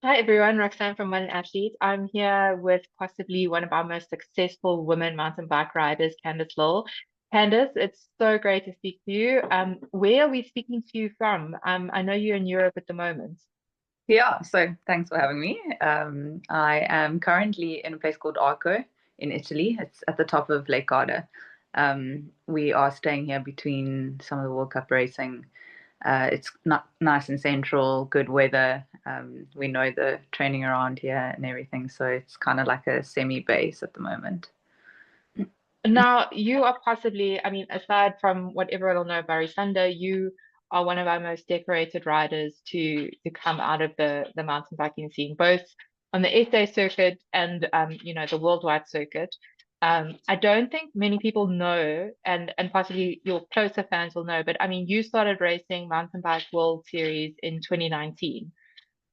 Hi everyone, Roxanne from One Athlete. I'm here with possibly one of our most successful women mountain bike riders, Candice Lill. Candice, it's so great to speak to you. Where are we speaking to you from? I know you're in Europe at the moment. Yeah, so thanks for having me. I am currently in a place called Arco in Italy. It's at the top of Lake Garda. We are staying here between some of the World Cup racing. It's not nice and central, good weather. We know the training around here and everything, so it's kind of like a semi base at the moment. Now, you are possibly, I mean, aside from what everyone will know, Barry Sunder, you are one of our most decorated riders to come out of the mountain biking scene, both on the SA circuit and the worldwide circuit. I don't think many people know, and possibly your closer fans will know, but I mean, you started racing Mountain Bike World Series in 2019,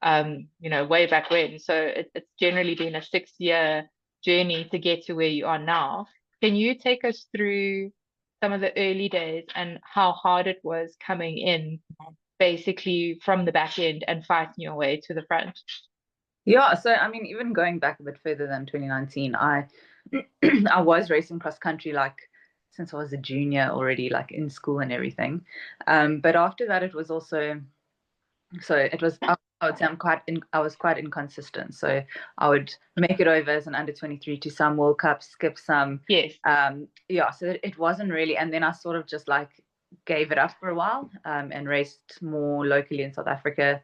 way back when. So it's generally been a 6 year journey to get to where you are now. Can you take us through some of the early days and how hard it was coming in, basically from the back end and fighting your way to the front? Yeah, so I mean, even going back a bit further than 2019, I I was racing cross country like since I was a junior already, like in school and everything. But after that, it was also it was I would say I was quite inconsistent. So I would make it over as an under 23 to some World Cups, skip some. Yes. Yeah, so it wasn't really, and then I sort of just like gave it up for a while and raced more locally in South Africa.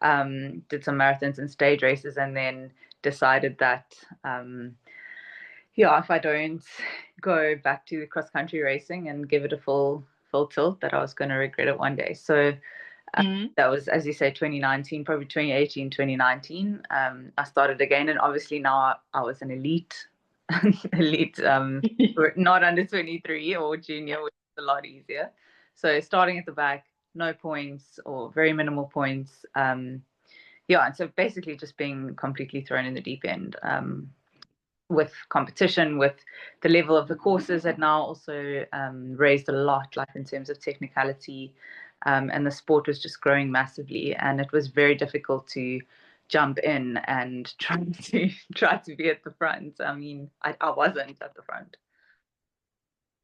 Did some marathons and stage races, and then decided that yeah, if I don't go back to cross country racing and give it a full tilt, that I was going to regret it one day. So Mm. that was, as you say, 2019, probably 2018, 2019. I started again, and obviously now I was an elite, elite, not under 23 or junior, which is a lot easier. So starting at the back, no points or very minimal points. Yeah, and so basically just being completely thrown in the deep end. With competition, with the level of the courses had now also raised a lot, like in terms of technicality, and the sport was just growing massively, and it was very difficult to jump in and try to be at the front. I mean, I wasn't at the front.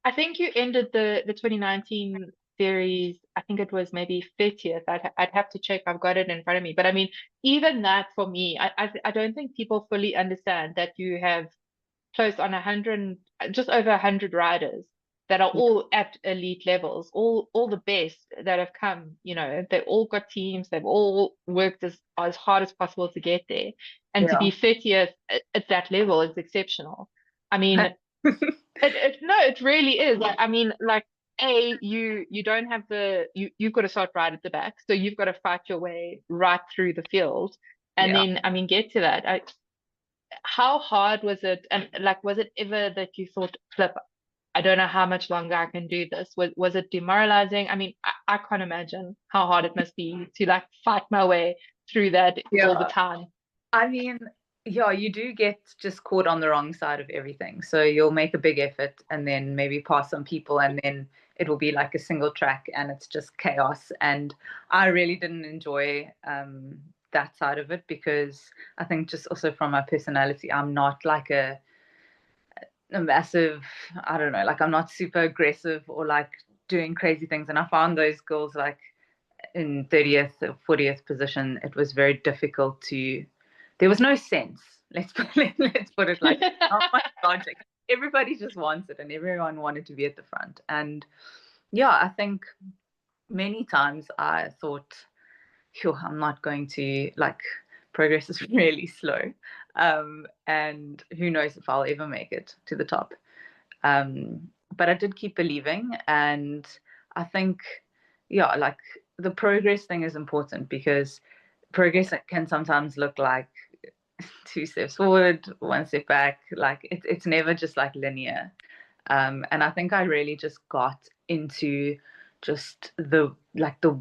I think you ended the 2019 series. I think it was maybe 30th. I'd have to check. I've got it in front of me. But I mean, even that for me, I don't think people fully understand that you have close on 100, just over 100 riders that are Yeah, all at elite levels, all the best that have come, they've all got teams, they've all worked as hard as possible to get there. And to yeah. be 30th at that level is exceptional. I mean, no, it really is. Like, I mean, like, you don't have you've got to start right at the back, so you've got to fight your way right through the field, and Yeah. then I mean, get to that. How hard was it? And like, was it ever that you thought, flip, I don't know how much longer I can do this? Was it demoralizing? I mean, I can't imagine how hard it must be to like fight my way through that all the Yeah. time. I mean, yeah, you do get just caught on the wrong side of everything. So you'll make a big effort and then maybe pass some people, and then it will be like a single track and it's just chaos. And I really didn't enjoy that side of it, because I think just also from my personality, I'm not like a massive, I don't know, like I'm not super aggressive or like doing crazy things. And I found those girls like in 30th or 40th position, it was very difficult to. There was no sense. Let's put it like not much logic. Everybody just wants it, and everyone wanted to be at the front. And yeah, I think many times I thought, "Phew, I'm not going to like." Progress is really slow, and who knows if I'll ever make it to the top. But I did keep believing, and I think, yeah, like the progress thing is important, because progress can sometimes look like two steps forward, one step back. Like it's never just like linear. And I think I really just got into just the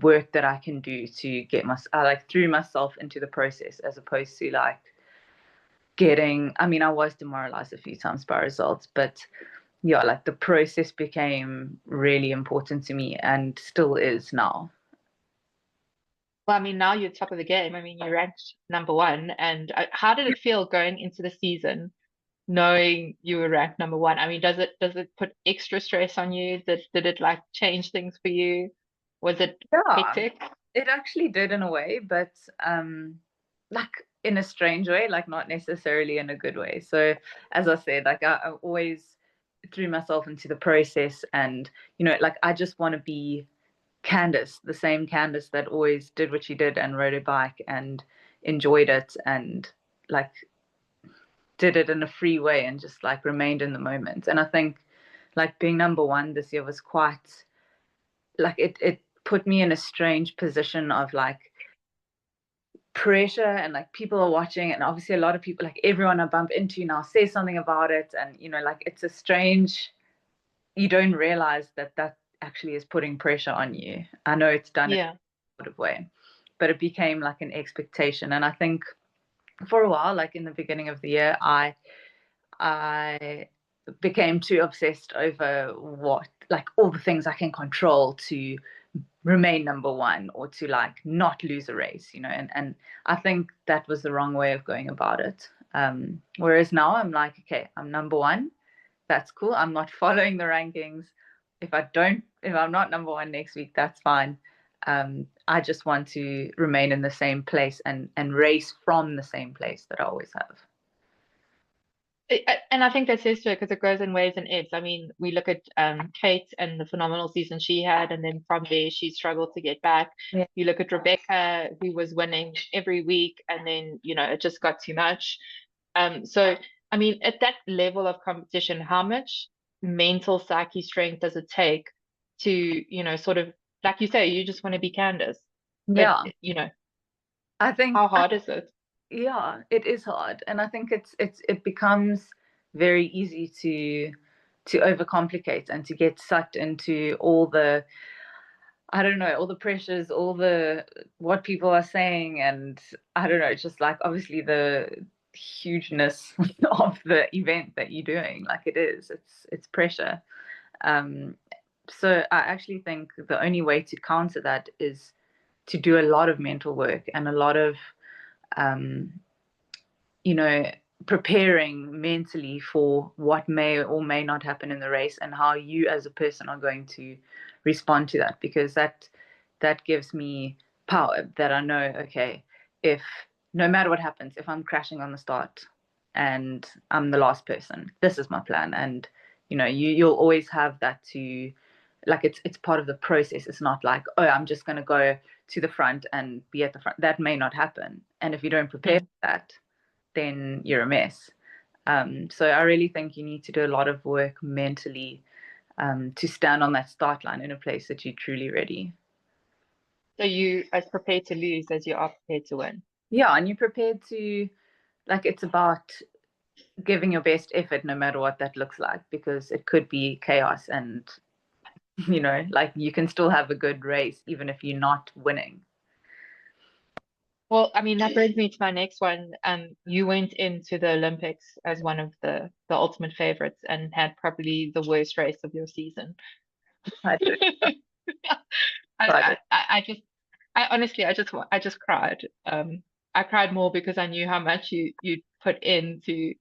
work that I can do to get I like threw myself into the process, as opposed to like getting. I mean, I was demoralized a few times by results, but yeah, like the process became really important to me and still is now. Well, I mean, now you're top of the game. I mean, you ranked number one. And how did it feel going into the season, knowing you were ranked number one? I mean, does it put extra stress on you? Did it like change things for you? Was it Yeah, hectic? it actually did in a way, but like in a strange way, like not necessarily in a good way. So as I said, like I always threw myself into the process, and like I just want to be Candice, the same Candice that always did what she did and rode a bike and enjoyed it and like did it in a free way and just like remained in the moment. And I think like being number one this year was quite like it put me in a strange position of like pressure, and like people are watching, and obviously a lot of people, like everyone I bump into now says something about it, and like it's a strange, you don't realize that that actually is putting pressure on you. I know it's done in Yeah. a sort of way, but it became like an expectation. And I think for a while, like in the beginning of the year, I became too obsessed over what, like all the things I can control to remain number one or to like not lose a race, and I think that was the wrong way of going about it. Whereas now I'm like, okay, I'm number one, that's cool, I'm not following the rankings. If I'm not number one next week, that's fine. I just want to remain in the same place and race from the same place that I always have. And I think that says to it because it goes in waves and ebbs. I mean, we look at Kate and the phenomenal season she had, and then from there she struggled to get back. Yeah. You look at Rebecca, who was winning every week, and then it just got too much. So I mean, at that level of competition, how much mental psyche strength does it take to, sort of like you say, you just want to be Candace, but Yeah, I think how hard is it? yeah, it is hard, and I think it becomes very easy to overcomplicate and to get sucked into all the, I don't know, all the pressures, all the what people are saying, and I don't know, just like obviously the hugeness of the event that you're doing. Like it's pressure. Um, so I actually think the only way to counter that is to do a lot of mental work and a lot of um, you know, preparing mentally for what may or may not happen in the race and how you as a person are going to respond to that, because that gives me power that I know, okay, if no matter what happens, if I'm crashing on the start and I'm the last person, this is my plan. And you'll always have that to, like, it's part of the process. It's not like, oh, I'm just going to go to the front and be at the front. That may not happen, and if you don't prepare for that, then you're a mess. So I really think you need to do a lot of work mentally to stand on that start line in a place that you're truly ready. So you as prepared to lose as you are prepared to win. Yeah, and you're prepared to, like, it's about giving your best effort no matter what that looks like, because it could be chaos, and like you can still have a good race even if you're not winning. Well, I mean, that brings me to my next one. You went into the Olympics as one of the ultimate favorites and had probably the worst race of your season. I did. I honestly, I just cried. I cried more because I knew how much you put in to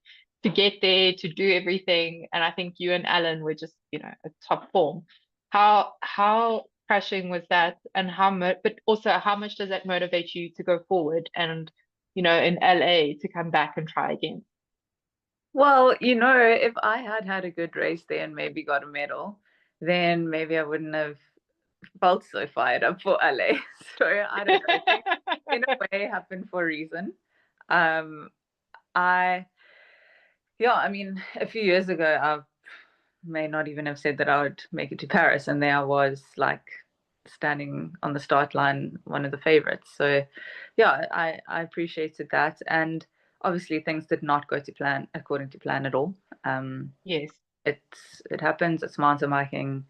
get there, to do everything, and I think you and Alan were just, a top form. How crushing was that, and but also how much does that motivate you to go forward and, in LA to come back and try again? Well, if I had had a good race there and maybe got a medal, then maybe I wouldn't have felt so fired up for LA. So I don't know. Things in a way happened for a reason. Um, I Yeah, I mean, a few years ago, I may not even have said that I would make it to Paris, and there I was, like, standing on the start line, one of the favorites. So, yeah, I appreciated that, and obviously things did not go to plan according to plan at all. Um, Yes. it happens. It's mountain biking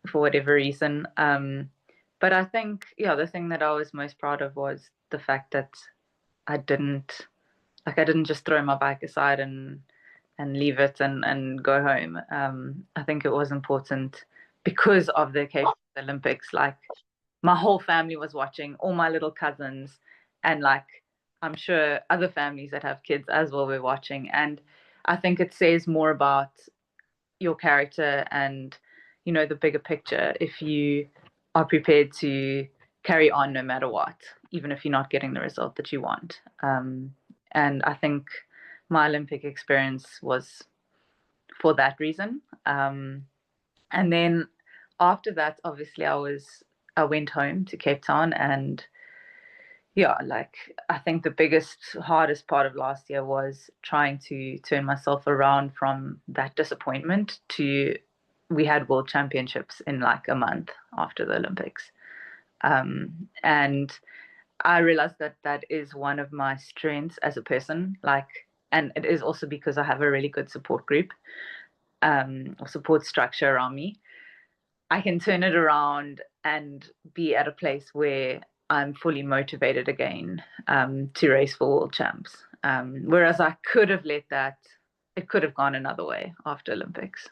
for whatever reason. But I think, yeah, the thing that I was most proud of was the fact that I didn't I didn't just throw my bike aside and leave it and go home. I think it was important because of the occasion of the Olympics. Like, my whole family was watching, all my little cousins, and like I'm sure other families that have kids as well were watching. And I think it says more about your character and, you know, the bigger picture if you are prepared to carry on no matter what, even if you're not getting the result that you want. And I think my Olympic experience was for that reason. And then after that, obviously, I went home to Cape Town, and yeah, like I think the biggest, hardest part of last year was trying to turn myself around from that disappointment to we had world championships in like a month after the Olympics. And I realized that that is one of my strengths as a person, like, and it is also because I have a really good support group, or support structure around me. I can turn it around and be at a place where I'm fully motivated again, to race for world champs. Whereas I could have let that, it could have gone another way after Olympics.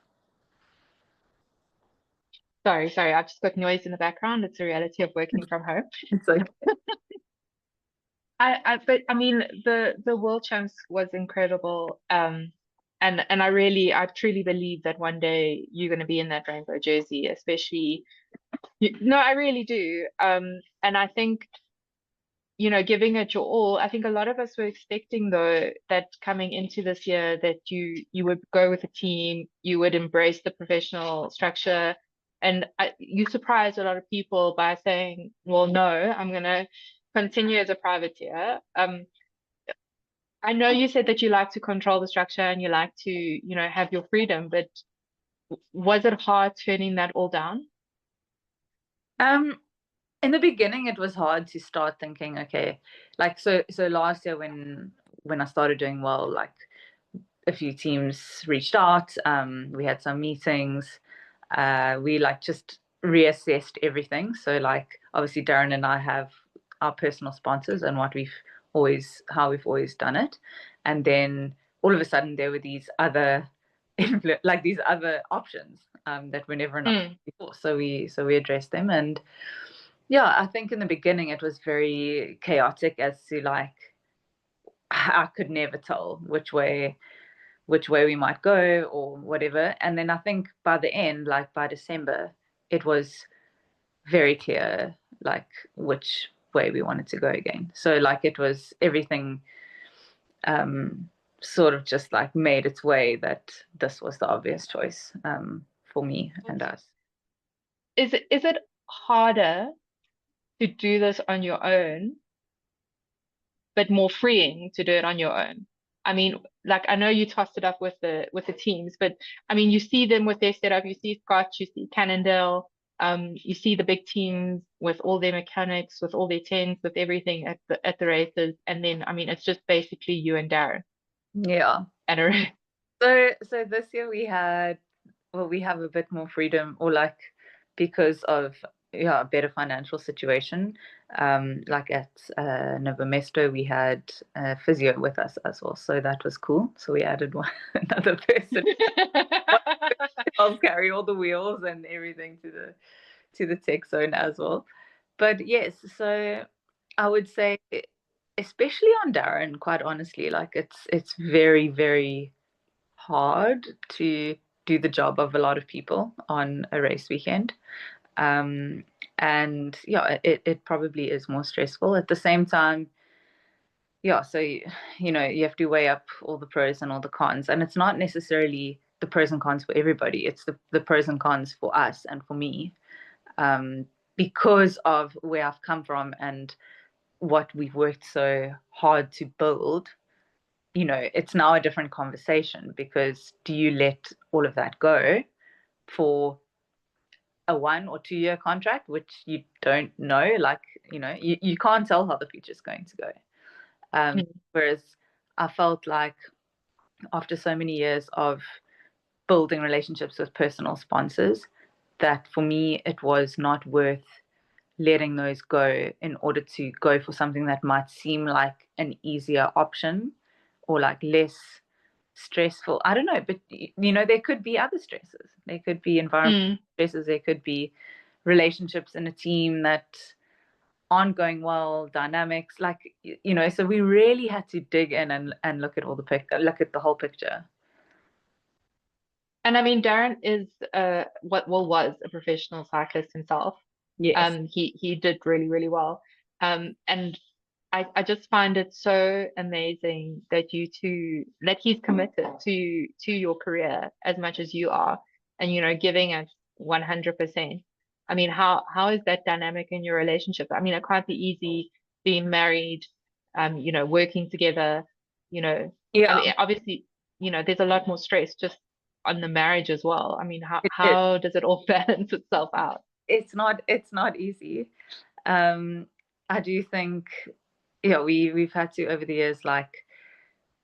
Sorry, I've just got noise in the background. It's the reality of working from home. It's like, But I mean, the World Champs was incredible. And I truly believe that one day you're going to be in that rainbow jersey, especially. No, I really do. And I think, giving it your all. I think a lot of us were expecting though that coming into this year that you would go with a team, you would embrace the professional structure, and you surprised a lot of people by saying, "Well, no, I'm gonna continue as a privateer." I know you said that you like to control the structure and you like to, have your freedom, but was it hard turning that all down? um, in the beginning, it was hard to start thinking, okay, like so last year when I started doing well, like a few teams reached out. We had some meetings. We like just reassessed everything. So like obviously Darren and I have our personal sponsors and how we've always done it. And then all of a sudden there were these other like these other options, that were never an option Mm. before. So we addressed them. And yeah, I think in the beginning it was very chaotic as to like I could never tell which way we might go or whatever. And then I think by the end, like by December, it was very clear like which way we wanted to go again. So like it was everything, sort of just like made its way that this was the obvious choice, for me and us. Is it harder to do this on your own, but more freeing to do it on your own? I mean, like I know you tossed it up with the teams, but I mean you see them with their setup, you see Scott, you see Cannondale, you see the big teams with all their mechanics, with all their tents, with everything at the races, and then I mean it's just basically you and Darren Yeah. at a race. So this year we have a bit more freedom, or like because of yeah a better financial situation. Like at Novo Mesto, we had a physio with us as well, so that was cool. So we added one another person to help carry all the wheels and everything to the tech zone as well. But yes, so I would say, especially on Darren, quite honestly, like it's very very hard to do the job of a lot of people on a race weekend. Um, and yeah, it probably is more stressful. At the same time, yeah, so you have to weigh up all the pros and all the cons, and it's not necessarily the pros and cons for everybody. It's the pros and cons for us and for me, um, because of where I've come from and what we've worked so hard to build. It's now a different conversation, because do you let all of that go for a 1 or 2 year contract, which you don't know? Like, you can't tell how the future is going to go. Whereas I felt like after so many years of building relationships with personal sponsors, that for me, it was not worth letting those go in order to go for something that might seem like an easier option or like less stressful. I don't know, but there could be other stresses. There could be environmental Mm. stresses. There could be relationships in a team that aren't going well, dynamics, like, so we really had to dig in and look at look at the whole picture. And I mean, Darren is was a professional cyclist himself. Yes. He did really, really well. And I just find it so amazing that he's committed to your career as much as you are, and giving us 100%. I mean, how is that dynamic in your relationship? I mean, it can't be easy being married, working together, I Yeah, mean, obviously, there's a lot more stress just on the marriage as well. I mean, how it is. how does it all balance itself out? It's not easy. I do think, we've had to over the years like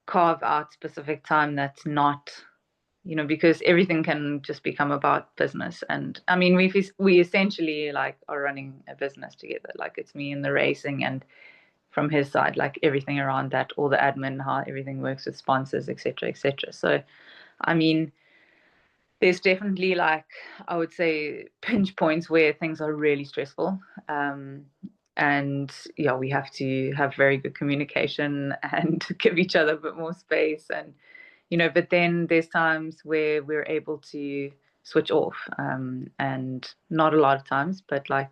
carve out specific time that's not, because everything can just become about business. And I mean, we essentially like are running a business together. Like, it's me in the racing, and from his side, like everything around that, all the admin, how everything works with sponsors, etc., etc. So, I mean, there's definitely, like, I would say, pinch points where things are really stressful. And yeah, we have to have very good communication and give each other a bit more space. And, but then there's times where we're able to switch off. And not a lot of times, but like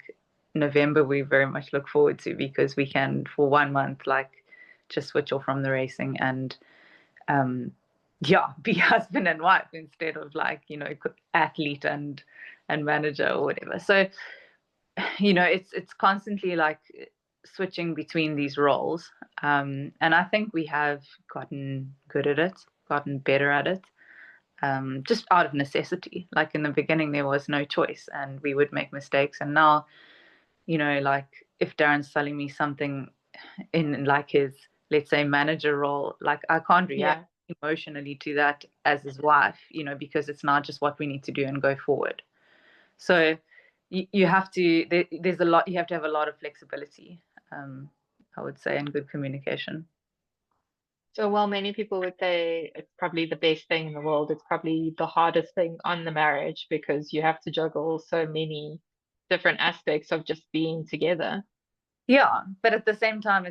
November, we very much look forward to, because we can, for 1 month, like, just switch off from the racing and, yeah, be husband and wife instead of, like, athlete and manager or whatever. So, it's constantly like switching between these roles. And I think we have gotten good at it, gotten better at it, just out of necessity. Like, in the beginning, there was no choice and we would make mistakes. And now, like, if Darren's telling me something in, like, his, let's say, manager role, like, I can't react emotionally to that as his wife, because it's not just what we need to do and go forward. So you have to, there's a lot, you have to have a lot of flexibility, I would say, and good communication. So while many people would say it's probably the best thing in the world, it's probably the hardest thing on the marriage because you have to juggle so many different aspects of just being together. Yeah, but at the same time,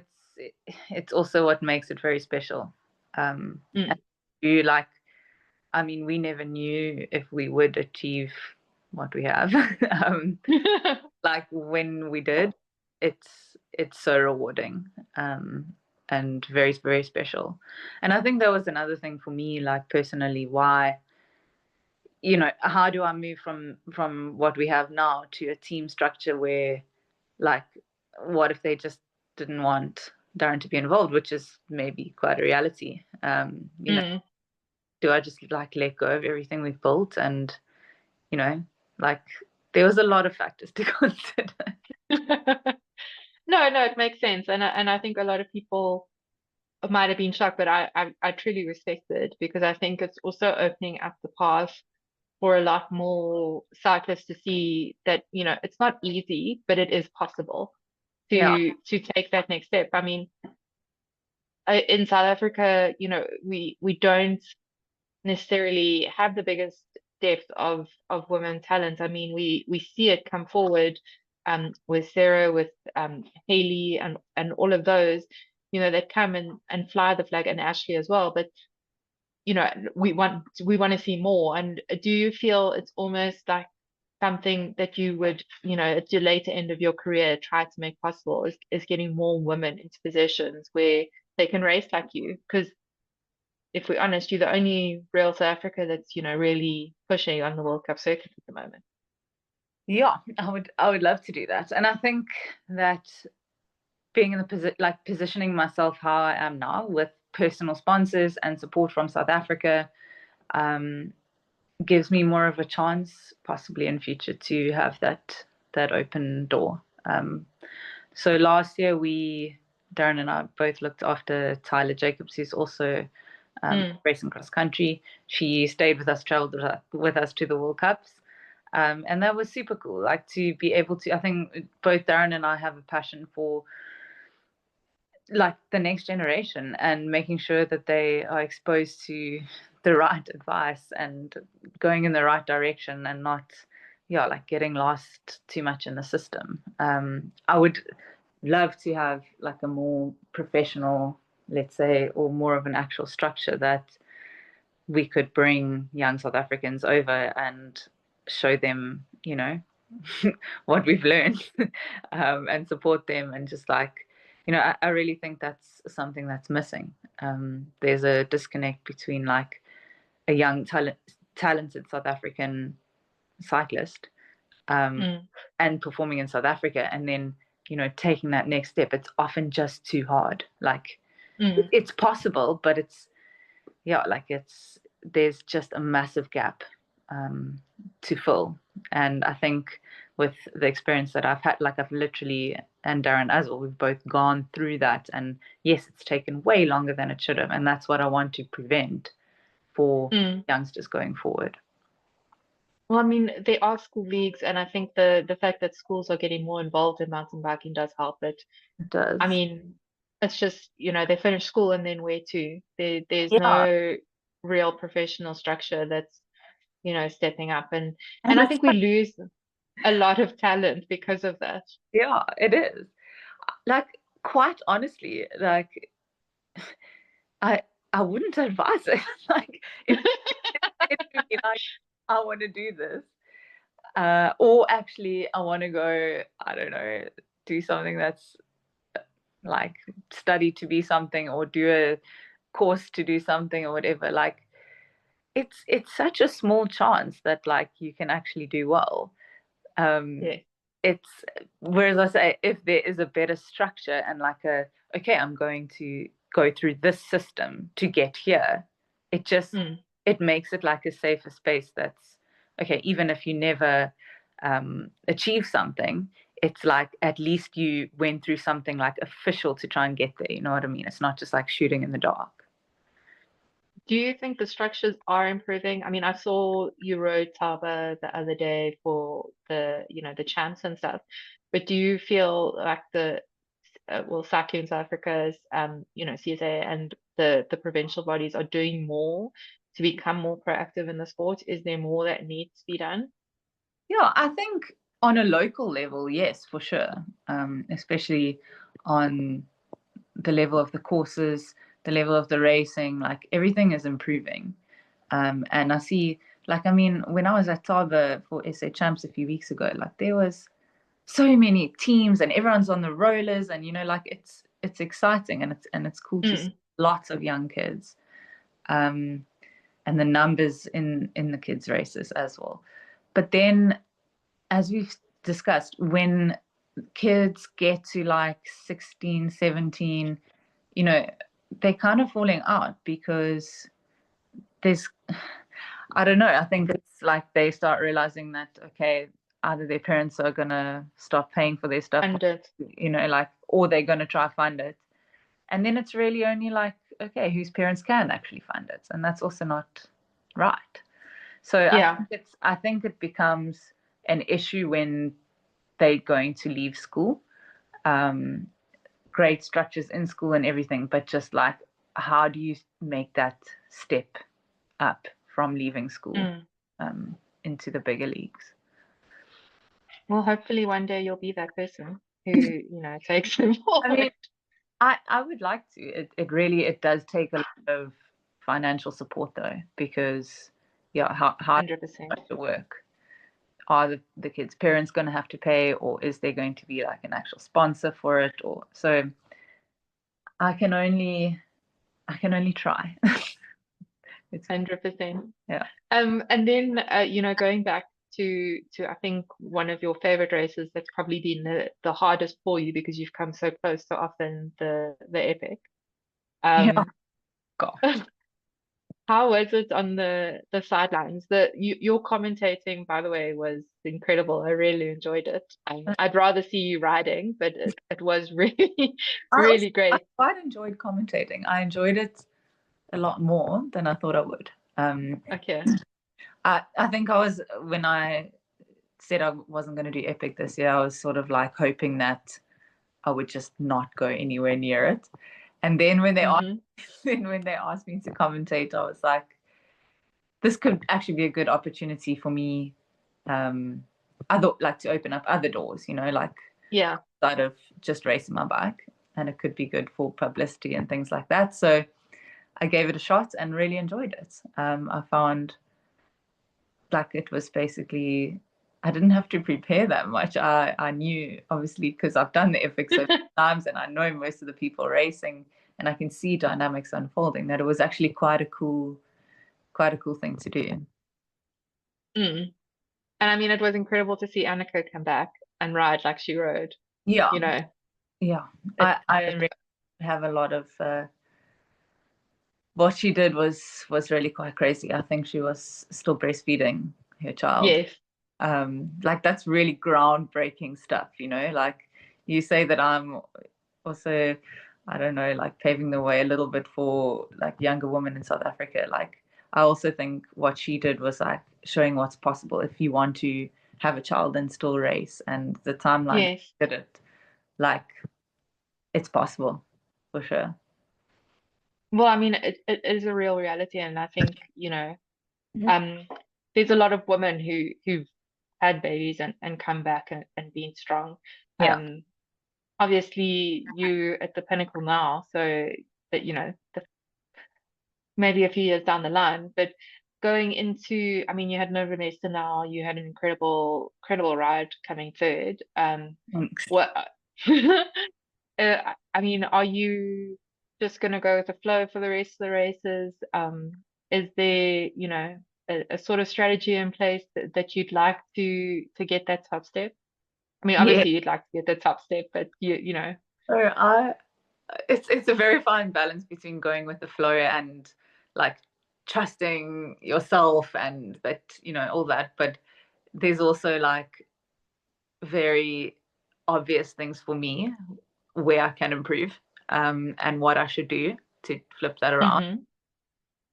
it's also what makes it very special. And you, like, I mean, we never knew if we would achieve what we have. Like, when we did, it's so rewarding, and very, very special. And I think that was another thing for me, like, personally, why, how do I move from what we have now to a team structure where, like, what if they just didn't want Darren to be involved, which is maybe quite a reality. Do I just, like, let go of everything we've built? And, like, there was a lot of factors to consider. No, it makes sense, and I think a lot of people might have been shocked, but I truly respect it because I think it's also opening up the path for a lot more cyclists to see that it's not easy, but it is possible Yeah, to take that next step. I mean, in South Africa, we don't necessarily have the biggest depth of women talent. I mean, we see it come forward with Sarah, with Haley, and all of those, that come and fly the flag, and Ashley as well. But we want to see more. And do you feel it's almost like something that you would, at your later end of your career, try to make possible is getting more women into positions where they can race like you? Because if we're honest, you're the only real South Africa that's, really pushing on the World Cup circuit at the moment. yeah, I would love to do that. And I think that being in the positioning myself how I am now, with personal sponsors and support from South Africa, gives me more of a chance, possibly in future, to have that open door. So last year, Darren and I both looked after Tyler Jacobs, who's also racing cross country. She stayed with us, traveled with us to the World Cups. And that was super cool, like, to be able to, I think both Darren and I have a passion for, like, the next generation and making sure that they are exposed to the right advice and going in the right direction, and not, yeah, like getting lost too much in the system. I would love to have like a more professional, let's say, or more of an actual structure that we could bring young South Africans over and show them, what we've learned, and support them, and just like, I really think that's something that's missing. There's a disconnect between like a young talented South African cyclist, and performing in South Africa, and then taking that next step. It's often just too hard. Like it's possible, but there's just a massive gap to fill. And I think with the experience that I've had, like I've literally, and Darren as well, we've both gone through that, and yes, it's taken way longer than it should have, and that's what I want to prevent for youngsters going forward. Well, I mean, there are school leagues, and I think the fact that schools are getting more involved in mountain biking does help it. It does. I mean, it's just, they finish school and then where to? There's Yeah. no real professional structure that's, stepping up. And And I it's think we lose a lot of talent because of that. yeah, it is. Like, quite honestly, like I I wouldn't advise it. Like if it would be like, I want to do this. Or actually I want to go, I don't know, do something that's like study to be something, or do a course to do something, or whatever. Like it's such a small chance that like you can actually do well. Yeah. It's, whereas I say, if there is a better structure and like okay, I'm going to go through this system to get here, it just it makes it like a safer space. That's okay, even if you never achieve something, it's like at least you went through something like official to try and get there. You know what I mean? It's not just like shooting in the dark. Do you think the structures are improving? I mean, I saw you rode Taba the other day for the champs and stuff, but do you feel like SACU in South Africa's, CSA and the provincial bodies are doing more to become more proactive in the sport? Is there more that needs to be done? Yeah, I think on a local level, yes, for sure. Especially on the level of the courses, the level of the racing, like everything is improving. And I see, like, I mean, when I was at Taba for SA Champs a few weeks ago, like there was so many teams and everyone's on the rollers, and like it's exciting, and it's cool to see lots of young kids, and the numbers in the kids races as well. But then, as we've discussed, when kids get to like 16, 17, they're kind of falling out because there's, I don't know, I think it's like they start realizing that, okay, either their parents are going to stop paying for their stuff, like, or they're going to try find it. And then it's really only like, okay, whose parents can actually find it. And that's also not right. So Yeah. I think it becomes an issue when they're going to leave school. Great structures in school and everything, but just like, how do you make that step up from leaving school into the bigger leagues? Well, hopefully one day you'll be that person who, takes them forward. I mean, I would like to. It does take a lot of financial support though, because how 100%. does it work? Are the kids' parents going to have to pay, or is there going to be like an actual sponsor for it? Or so I can only try. It's 100%. Yeah. And then going back to I think one of your favorite races that's probably been the hardest for you because you've come so close so often, the epic. Yeah. Gosh. How was it on the sidelines? Your commentating, by the way, was incredible. I really enjoyed it. I'd rather see you riding, but it was really, really great. I quite enjoyed commentating. I enjoyed it a lot more than I thought I would. Okay. I think when I said I wasn't going to do epic this year, I was sort of like hoping that I would just not go anywhere near it. And then when they asked me to commentate, I was like, this could actually be a good opportunity for me, like to open up other doors, like Yeah. outside of just racing my bike, and it could be good for publicity and things like that. So I gave it a shot and really enjoyed it. I found like it was basically, I didn't have to prepare that much. I knew, obviously, because I've done the Epic so many times and I know most of the people racing, and I can see dynamics unfolding, that it was actually quite a cool thing to do. Mm. And I mean, it was incredible to see Annika come back and ride like she rode. Yeah, You know, yeah. it, I it really have a lot of what she did was really quite crazy. I think she was still breastfeeding her child. yes, Like that's really groundbreaking stuff, like you say that I'm also, I don't know, like paving the way a little bit for like younger women in South Africa. Like I also think what she did was like showing what's possible if you want to have a child and still race, and the timeline yes. did it. Like it's possible for sure. Well, I mean, it is a real reality, and I think, Mhm. um, there's a lot of women who've had babies and come back and been strong. Yeah. Um, Obviously you at the pinnacle now, so that maybe a few years down the line, but going into, I mean, you had Nova Mesta now, you had an incredible ride coming third. Thanks. What, I mean, are you just going to go with the flow for the rest of the races? Is there, a sort of strategy in place that you'd like to get that top step? I mean, Yeah. obviously you'd like to get the top step, but So it's a very fine balance between going with the flow and like trusting yourself and that, all that. But there's also like very obvious things for me where I can improve, and what I should do to flip that around.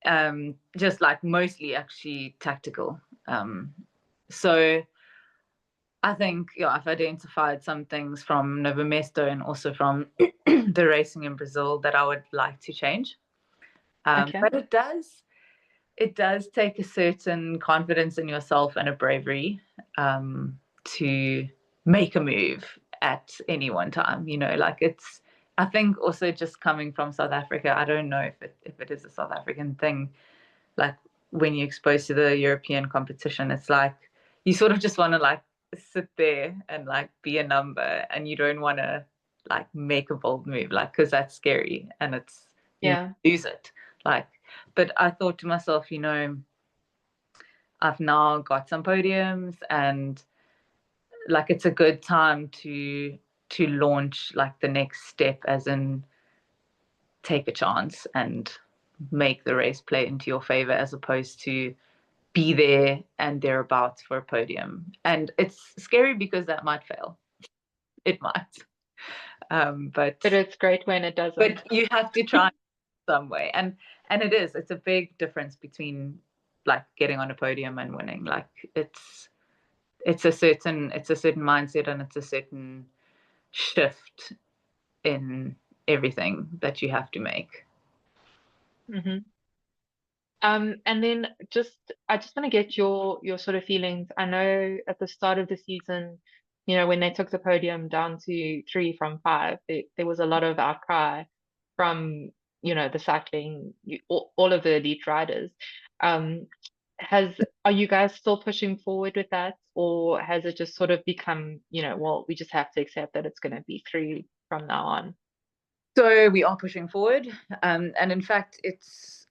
hmm Just like mostly actually tactical. So I think, yeah, I've identified some things from Novo Mesto and also from the racing in Brazil that I would like to change. Okay. But it does take a certain confidence in yourself and a bravery, to make a move at any one time. Like it's. I think also just coming from South Africa, I don't know if it is a South African thing. Like when you're exposed to the European competition, it's like you sort of just want to like sit there and like be a number, and you don't want to like make a bold move, like because that's scary and it's you Yeah. lose it. Like, but I thought to myself, I've now got some podiums, and like it's a good time to launch like the next step, as in take a chance and make the race play into your favor, as opposed to be there and thereabouts for a podium. And it's scary because that might fail. It might. But But it's great when it doesn't. you have to try some way. And it's a big difference between like getting on a podium and winning. Like it's a certain mindset, and it's a certain shift in everything that you have to make. hmm And then I just want to get your sort of feelings. I know at the start of the season, when they took the podium down to 3 from 5, there was a lot of outcry from, the cycling, all of the elite riders. Um, are you guys still pushing forward with that, or has it just sort of become, well, we just have to accept that it's going to be 3 from now on? So we are pushing forward, and in fact, it's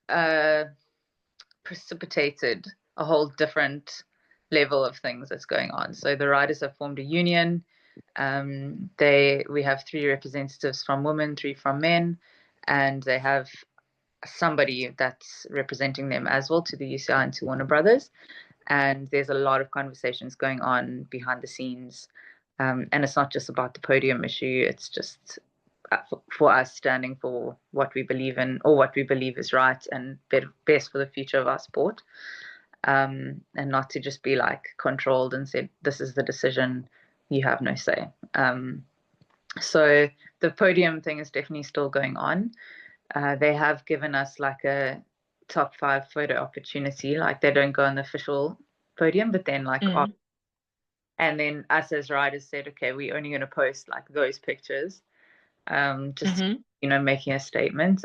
precipitated a whole different level of things that's going on. So the riders have formed a union. We have 3 representatives from women, 3 from men, and they have somebody that's representing them as well to the UCI and to Warner Brothers. And there's a lot of conversations going on behind the scenes, and it's not just about the podium issue. It's just for us standing for what we believe in, or what we believe is right and best for the future of our sport, and not to just be like controlled and said, this is the decision, you have no say. So the podium thing is definitely still going on. They have given us like a top 5 photo opportunity. Like they don't go on the official podium, but then like Mm. And then us as riders said, okay, we're only going to post like those pictures, just Mm-hmm. making a statement.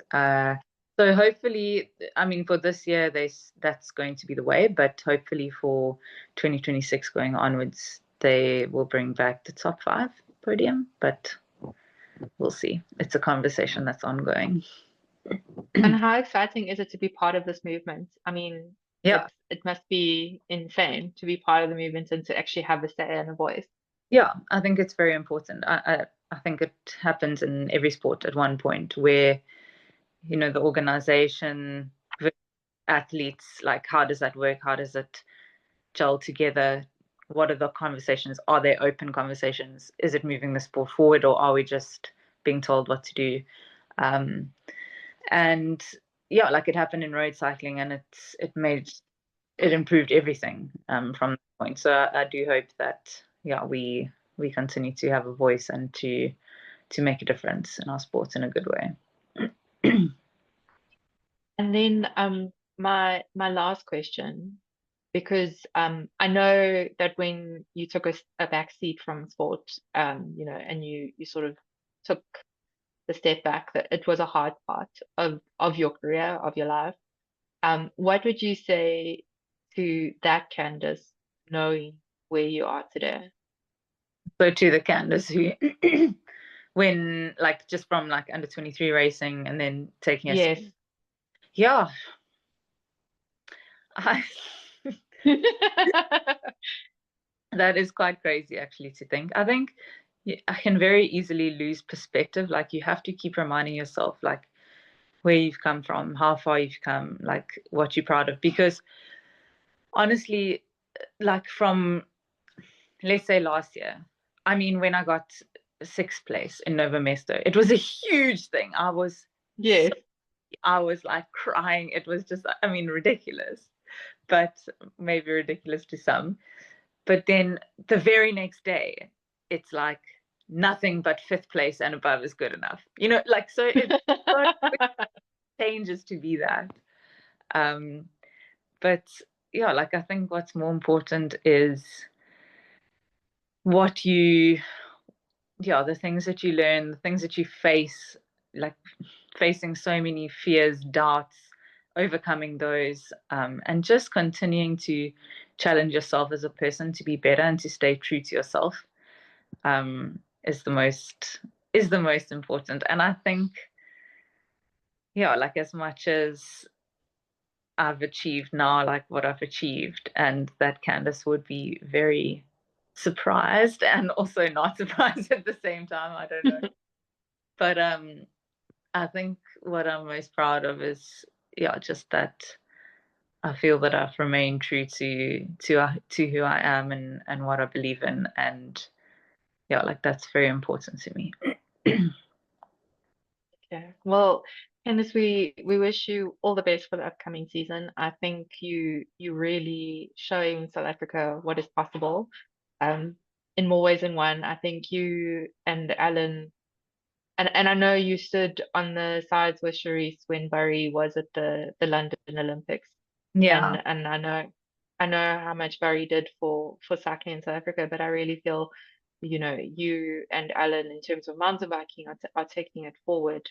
So hopefully, I mean, for this year, that's going to be the way. But hopefully for 2026 going onwards, they will bring back the top 5 podium. But we'll see. It's a conversation that's ongoing. And how exciting is it to be part of this movement? I mean, Yeah, it must be insane to be part of the movement and to actually have a say and a voice. yeah. I think it's very important. I think it happens in every sport at one point where the organization, athletes, like how does that work? How does it gel together? What are the conversations? Are there open conversations? Is it moving the sport forward, or are we just being told what to do? And yeah, like it happened in road cycling, and it improved everything from that point. So I do hope that we continue to have a voice and to make a difference in our sport in a good way. And then my last question, because I know that when you took a back seat from sport, and you sort of took the step back, that it was a hard part of your career, of your life. What would you say to that Candice, knowing where you are today? So to the Candice who when like just from like under 23 racing and then taking us, Yes. yeah, I, that is quite crazy actually to think. I think I can very easily lose perspective. Like you have to keep reminding yourself like where you've come from, how far you've come, like what you're proud of. Because honestly, like from let's say last year, I mean, when I got 6th place in Nova Mesto, it was a huge thing. Yes. I was like crying. It was just, I mean, ridiculous, but maybe ridiculous to some. But then the very next day, it's like nothing but 5th place and above is good enough. Like so it changes to be that. But yeah, like I think what's more important is what you the things that you learn, the things that you face, like facing so many fears, doubts, overcoming those, and just continuing to challenge yourself as a person to be better and to stay true to yourself, is the most important. And I think, like as much as I've achieved now, like what I've achieved, and that Candice would be very surprised and also not surprised at the same time. I don't know. But I think what I'm most proud of is just that I feel that I've remained true to who I am and what I believe in, and like that's very important to me. Yeah. Well, Candice, we wish you all the best for the upcoming season. I think you really showing South Africa what is possible, um, in more ways than one. I think you and Alan, and I know you stood on the sides with Charisse when Barry was at the London Olympics, Yeah, and I know how much Barry did for cycling in South Africa, but I really feel, you and Alan in terms of mountain biking are taking it forward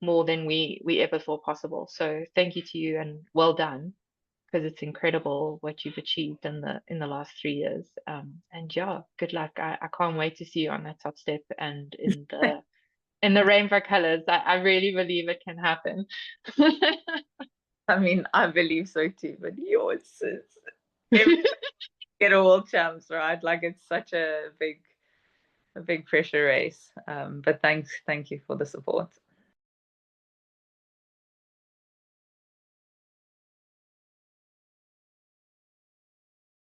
more than we ever thought possible. So thank you to you and well done, because it's incredible what you've achieved in the last 3 years. And yeah, good luck. I can't wait to see you on that top step and in the rainbow colors. I really believe it can happen. I mean, I believe so too. But it's every get a world champs, right? Like it's such a big pressure race. But thank you for the support.